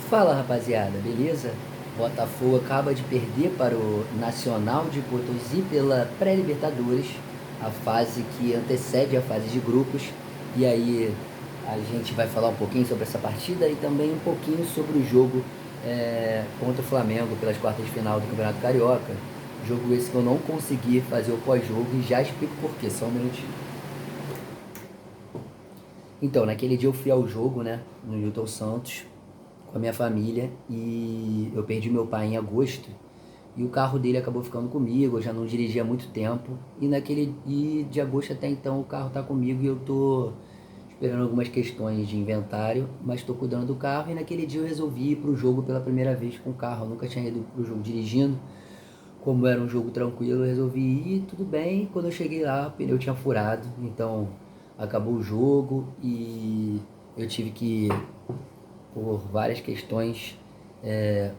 Fala rapaziada, beleza? Botafogo acaba de perder para o Nacional de Potosí pela pré-Libertadores, a fase que antecede a fase de grupos. E aí a gente vai falar um pouquinho sobre essa partida e também um pouquinho sobre o jogo contra o Flamengo pelas quartas de final do Campeonato Carioca. Jogo esse que eu não consegui fazer o pós-jogo e já explico por quê, só um minutinho. Então, naquele dia eu fui ao jogo, né, no Newton Santos, com a minha família, e eu perdi meu pai em agosto, e o carro dele acabou ficando comigo, eu já não dirigia há muito tempo, e de agosto até então o carro tá comigo e eu tô esperando algumas questões de inventário, mas estou cuidando do carro, e naquele dia eu resolvi ir pro jogo pela primeira vez com o carro, eu nunca tinha ido pro jogo dirigindo, como era um jogo tranquilo, eu resolvi ir, tudo bem. Quando eu cheguei lá, o pneu tinha furado, então acabou o jogo e eu tive que, por várias questões, é,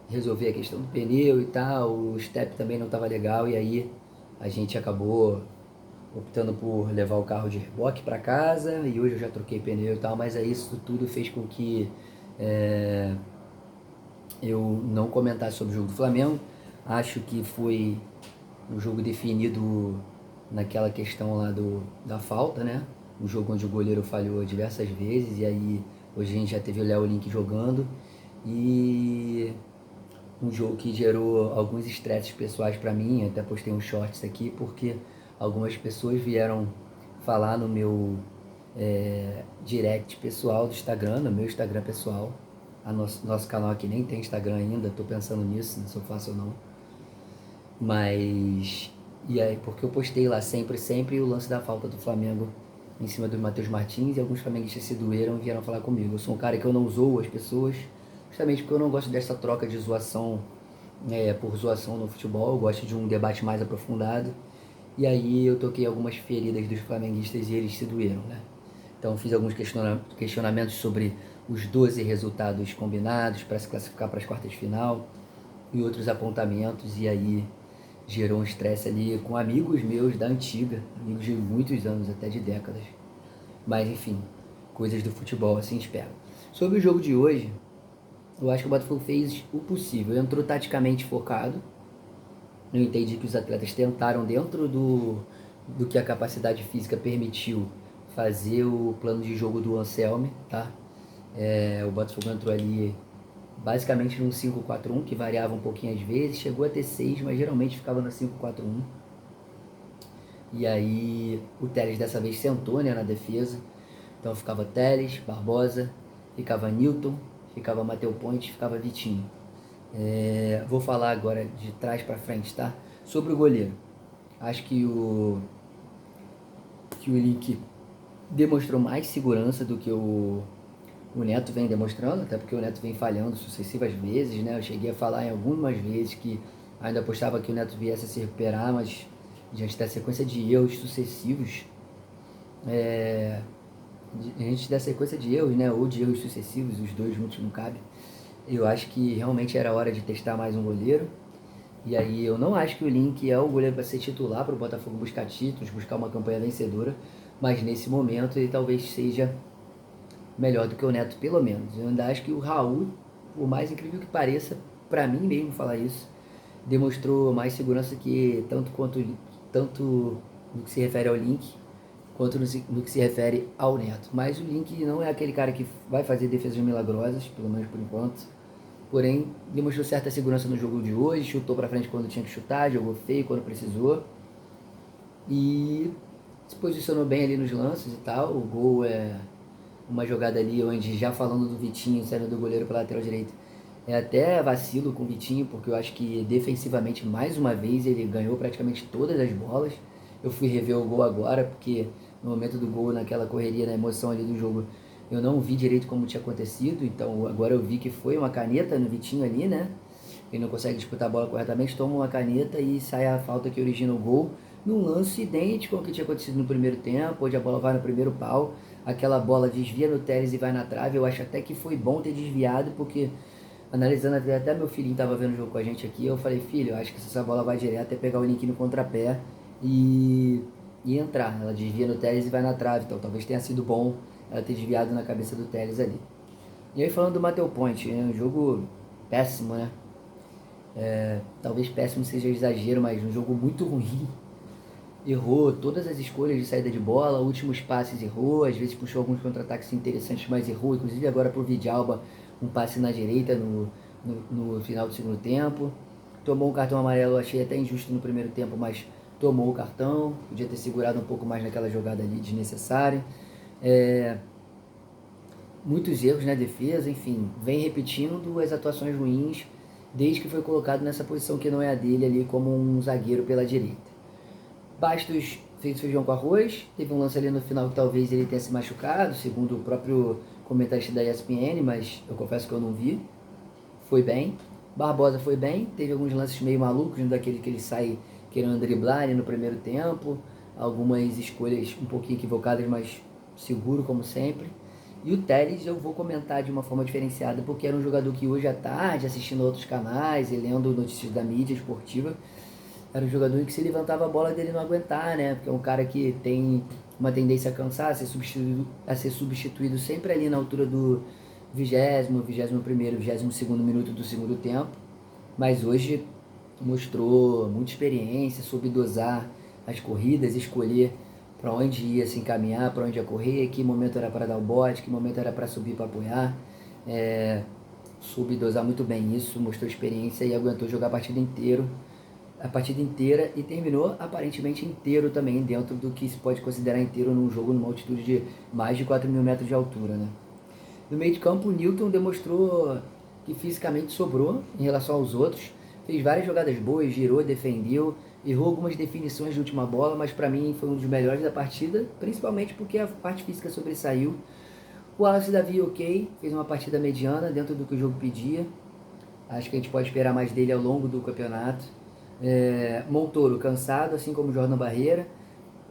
resolver a questão do pneu e tal. O step também não estava legal e aí a gente acabou optando por levar o carro de reboque para casa e hoje eu já troquei pneu e tal, mas aí isso tudo fez com que é, eu não comentasse sobre o jogo do Flamengo. Acho que foi um jogo definido naquela questão lá da falta, né? Um jogo onde o goleiro falhou diversas vezes e aí hoje a gente já teve o Léo Link jogando e um jogo que gerou alguns estresses pessoais para mim, até postei uns shorts aqui porque algumas pessoas vieram falar no meu direct pessoal do Instagram, no meu Instagram pessoal. Nosso canal aqui nem tem Instagram ainda, tô pensando nisso, se eu faço ou não. Mas. E aí, porque eu postei lá sempre o lance da falta do Flamengo em cima do Matheus Martins e alguns flamenguistas se doeram e vieram falar comigo. Eu sou um cara que eu não zoo as pessoas, justamente porque eu não gosto dessa troca de zoação por zoação no futebol, eu gosto de um debate mais aprofundado. E aí eu toquei algumas feridas dos flamenguistas e eles se doeram, né? Então fiz alguns questionamentos sobre os 12 resultados combinados para se classificar para as quartas de final e outros apontamentos, e aí gerou um estresse ali com amigos meus da antiga, amigos de muitos anos, até de décadas. Mas enfim, coisas do futebol, assim espero. Sobre o jogo de hoje, eu acho que o Botafogo fez o possível, entrou taticamente focado. Eu entendi que os atletas tentaram, dentro do que a capacidade física permitiu, fazer o plano de jogo do Anselmi, tá? O Botafogo entrou ali basicamente num 5-4-1, que variava um pouquinho às vezes, chegou a ter 6, mas geralmente ficava no 5-4-1. E aí o Telles dessa vez sentou, né, na defesa, então ficava Telles, Barbosa, ficava Newton, ficava Matheus Ponte, ficava Vitinho. Vou falar agora de trás para frente, tá? Sobre o goleiro. Acho que o Link demonstrou mais segurança do que o Neto vem demonstrando, até porque o Neto vem falhando sucessivas vezes, né? Eu cheguei a falar em algumas vezes que ainda apostava que o Neto viesse a se recuperar, mas diante da sequência de erros sucessivos, diante da sequência de erros, né? Ou de erros sucessivos, os dois juntos não cabe. Eu acho que realmente era hora de testar mais um goleiro. E aí eu não acho que o Link é o goleiro para ser titular para o Botafogo buscar títulos, buscar uma campanha vencedora, mas nesse momento ele talvez seja melhor do que o Neto, pelo menos. Eu ainda acho que o Raul, por mais incrível que pareça, para mim mesmo falar isso, demonstrou mais segurança que tanto no que se refere ao Link, quanto no que se refere ao Neto. Mas o Link não é aquele cara que vai fazer defesas milagrosas, pelo menos por enquanto. Porém, demonstrou certa segurança no jogo de hoje, chutou para frente quando tinha que chutar, jogou feio quando precisou. E se posicionou bem ali nos lances e tal. O gol é uma jogada ali onde, já falando do Vitinho saindo do goleiro pela lateral direita, é até vacilo com o Vitinho, porque eu acho que defensivamente, mais uma vez, ele ganhou praticamente todas as bolas. Eu fui rever o gol agora, porque no momento do gol, naquela correria, na emoção ali do jogo, eu não vi direito como tinha acontecido, então agora eu vi que foi uma caneta no Vitinho ali, né? Ele não consegue disputar a bola corretamente, toma uma caneta e sai a falta que origina o gol, num lance idêntico ao que tinha acontecido no primeiro tempo, onde a bola vai no primeiro pau, aquela bola desvia no Telles e vai na trave. Eu acho até que foi bom ter desviado, porque analisando, até meu filhinho estava vendo o jogo com a gente aqui, eu falei, filho, eu acho que se essa bola vai direto é pegar o Link no contrapé e, e entrar. Ela desvia no Telles e vai na trave, então talvez tenha sido bom ela ter desviado na cabeça do Telles ali. E aí falando do Mateu Point, é um jogo péssimo, né? Talvez péssimo seja exagero, mas um jogo muito ruim. Errou todas as escolhas de saída de bola, últimos passes errou, às vezes puxou alguns contra-ataques interessantes, mas errou, inclusive agora pro Vidalba, um passe na direita no final do segundo tempo. Tomou um cartão amarelo, achei até injusto no primeiro tempo, mas tomou o cartão, podia ter segurado um pouco mais naquela jogada ali desnecessária. Muitos erros na defesa, enfim, vem repetindo as atuações ruins desde que foi colocado nessa posição que não é a dele ali como um zagueiro pela direita. Bastos fez feijão com arroz, teve um lance ali no final que talvez ele tenha se machucado, segundo o próprio comentarista da ESPN, mas eu confesso que eu não vi. Foi bem. Barbosa foi bem, teve alguns lances meio malucos, daquele que ele sai querendo driblar ali no primeiro tempo, algumas escolhas um pouquinho equivocadas, mas seguro como sempre. E o Telles eu vou comentar de uma forma diferenciada, porque era um jogador que hoje à tarde, assistindo outros canais e lendo notícias da mídia esportiva, era um jogador que se levantava a bola dele não aguentar, né? Porque é um cara que tem uma tendência a cansar, a ser substituído sempre ali na altura do 20º, 21º, 22º minuto do segundo tempo. Mas hoje mostrou muita experiência, soube dosar as corridas, escolher para onde ia se encaminhar, para onde ia correr, que momento era para dar o bote, que momento era para subir para apoiar. Soube dosar muito bem isso, mostrou experiência e aguentou jogar a partida inteira e terminou aparentemente inteiro também, dentro do que se pode considerar inteiro num jogo numa altitude de mais de 4.000 metros de altura, né? No meio de campo, o Newton demonstrou que fisicamente sobrou em relação aos outros, fez várias jogadas boas, girou, defendeu, errou algumas definições de última bola, mas para mim foi um dos melhores da partida, principalmente porque a parte física sobressaiu. O Wallace Davi, ok, fez uma partida mediana dentro do que o jogo pedia. Acho que a gente pode esperar mais dele ao longo do campeonato. Montoro cansado, assim como o Jordan Barreira.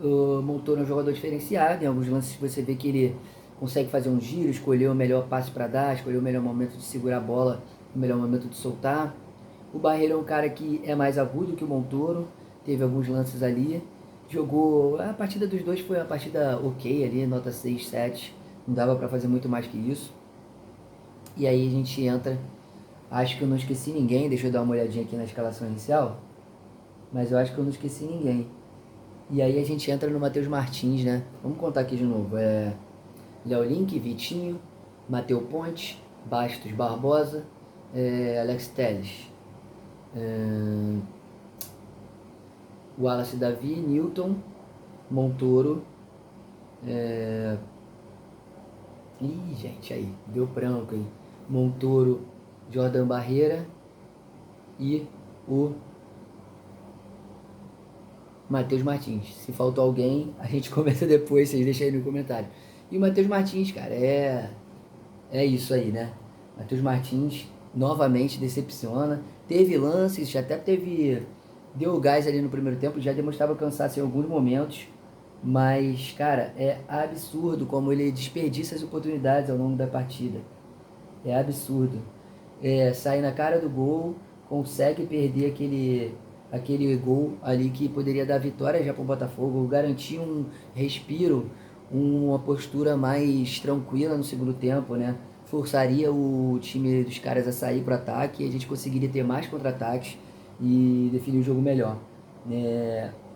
O Montoro é um jogador diferenciado, em alguns lances você vê que ele consegue fazer um giro, escolher o melhor passe para dar, escolher o melhor momento de segurar a bola, o melhor momento de soltar. O Barreira é um cara que é mais agudo que o Montoro, teve alguns lances ali. Jogou, a partida dos dois foi uma partida ok ali, nota 6, 7, não dava para fazer muito mais que isso. E aí a gente entra, acho que eu não esqueci ninguém, deixa eu dar uma olhadinha aqui na escalação inicial, mas eu acho que eu não esqueci ninguém. E aí a gente entra no Matheus Martins, né? Vamos contar aqui de novo. Léo Link, Vitinho, Mateu Ponte, Bastos Barbosa, Alex Telles, Wallace Davi, Newton, Montoro. Ih, gente, aí, deu branco aí. Montoro, Jordan Barreira e o Matheus Martins. Se faltou alguém, a gente comenta depois, vocês deixam aí no comentário. E o Matheus Martins, cara, é isso aí, né? Matheus Martins novamente decepciona. Teve lances, já até teve. Deu gás ali no primeiro tempo, já demonstrava cansaço em alguns momentos. Mas, cara, é absurdo como ele desperdiça as oportunidades ao longo da partida. É absurdo. Sai na cara do gol, consegue perder aquele gol ali que poderia dar vitória já para o Botafogo, garantir um respiro, uma postura mais tranquila no segundo tempo, né? Forçaria o time dos caras a sair para o ataque e a gente conseguiria ter mais contra-ataques e definir o jogo melhor.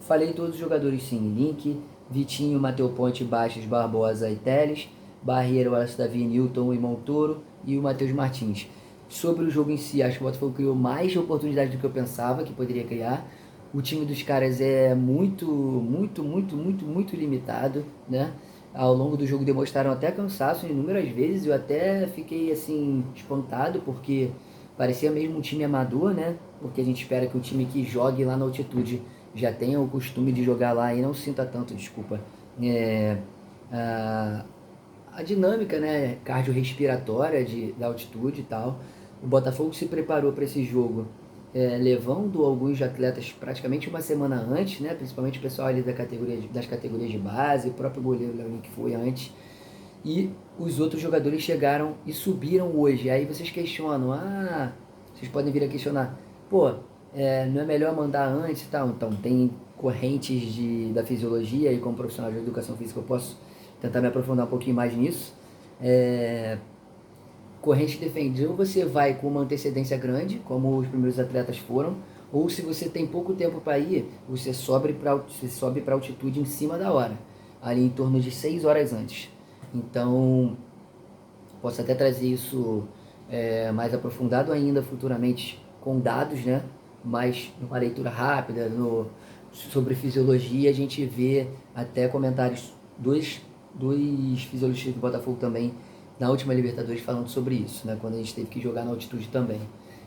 Falei todos os jogadores sim, Link, Vitinho, Mateu Ponte, Bastos, Barbosa e Teles, Barreira, Wallace Davi, Newton e Montoro e o Matheus Martins. Sobre o jogo em si, acho que o Botafogo criou mais oportunidades do que eu pensava que poderia criar. O time dos caras é muito, muito, muito, muito, muito limitado, né? Ao longo do jogo demonstraram até cansaço inúmeras vezes. Eu até fiquei assim espantado porque parecia mesmo um time amador, né? Porque a gente espera que o time que jogue lá na altitude já tenha o costume de jogar lá e não sinta tanto, desculpa, a dinâmica, né, cardiorrespiratória da altitude e tal. O Botafogo se preparou para esse jogo, levando alguns atletas praticamente uma semana antes, né, principalmente o pessoal ali das categorias de base, o próprio goleiro Leoninho que foi antes, e os outros jogadores chegaram e subiram hoje. Aí vocês questionam, vocês podem vir a questionar, pô, não é melhor mandar antes e tal? Então, tem correntes da fisiologia e como profissional de educação física eu posso tentar me aprofundar um pouquinho mais nisso. corrente defende, ou você vai com uma antecedência grande, como os primeiros atletas foram, ou se você tem pouco tempo para ir, você sobe para altitude em cima da hora, ali em torno de 6 horas antes. Então, posso até trazer isso mais aprofundado ainda futuramente com dados, né? Mas numa leitura rápida sobre fisiologia, a gente vê até comentários dos fisiologistas do Botafogo também na última Libertadores falando sobre isso, né? Quando a gente teve que jogar na altitude também,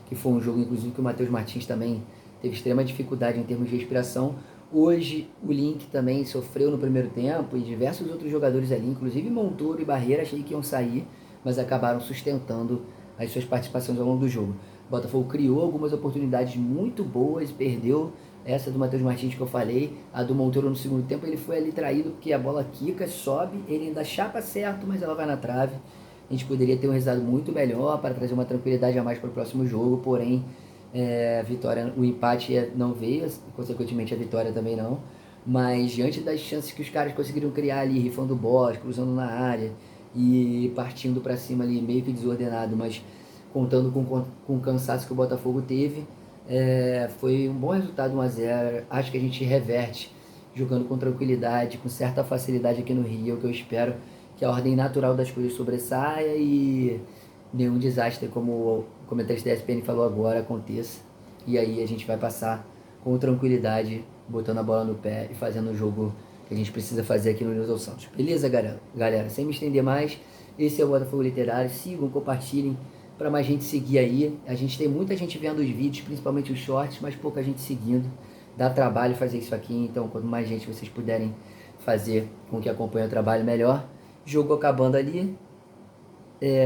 que foi um jogo inclusive que o Matheus Martins também teve extrema dificuldade em termos de respiração. Hoje o Link também sofreu no primeiro tempo e diversos outros jogadores ali, inclusive Montoro e Barreira, achei que iam sair, mas acabaram sustentando as suas participações ao longo do jogo. O Botafogo criou algumas oportunidades muito boas, perdeu essa do Matheus Martins que eu falei, a do Montoro no segundo tempo ele foi ali traído porque a bola quica, sobe, ele ainda chapa certo, mas ela vai na trave. A gente poderia ter um resultado muito melhor para trazer uma tranquilidade a mais para o próximo jogo, porém a vitória, o empate não veio, consequentemente a vitória também não. Mas diante das chances que os caras conseguiram criar ali, rifando bolas, cruzando na área e partindo para cima ali meio que desordenado, mas contando com o cansaço que o Botafogo teve, foi um bom resultado, 1-0. Acho que a gente reverte jogando com tranquilidade, com certa facilidade aqui no Rio, que eu espero que a ordem natural das coisas sobressaia e nenhum desastre, como o comentarista da ESPN falou agora, aconteça. E aí a gente vai passar com tranquilidade, botando a bola no pé e fazendo o jogo que a gente precisa fazer aqui no Newton Santos. Beleza, galera? Sem me estender mais, esse é o Botafogo Literário. Sigam, compartilhem para mais gente seguir aí. A gente tem muita gente vendo os vídeos, principalmente os shorts, mas pouca gente seguindo. Dá trabalho fazer isso aqui, então quanto mais gente vocês puderem fazer com que acompanhe o trabalho, melhor. Jogo acabando ali,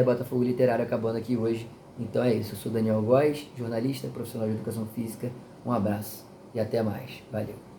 Botafogo Literário acabando aqui hoje. Então é isso, eu sou Daniel Góes, jornalista, profissional de educação física. Um abraço e até mais. Valeu.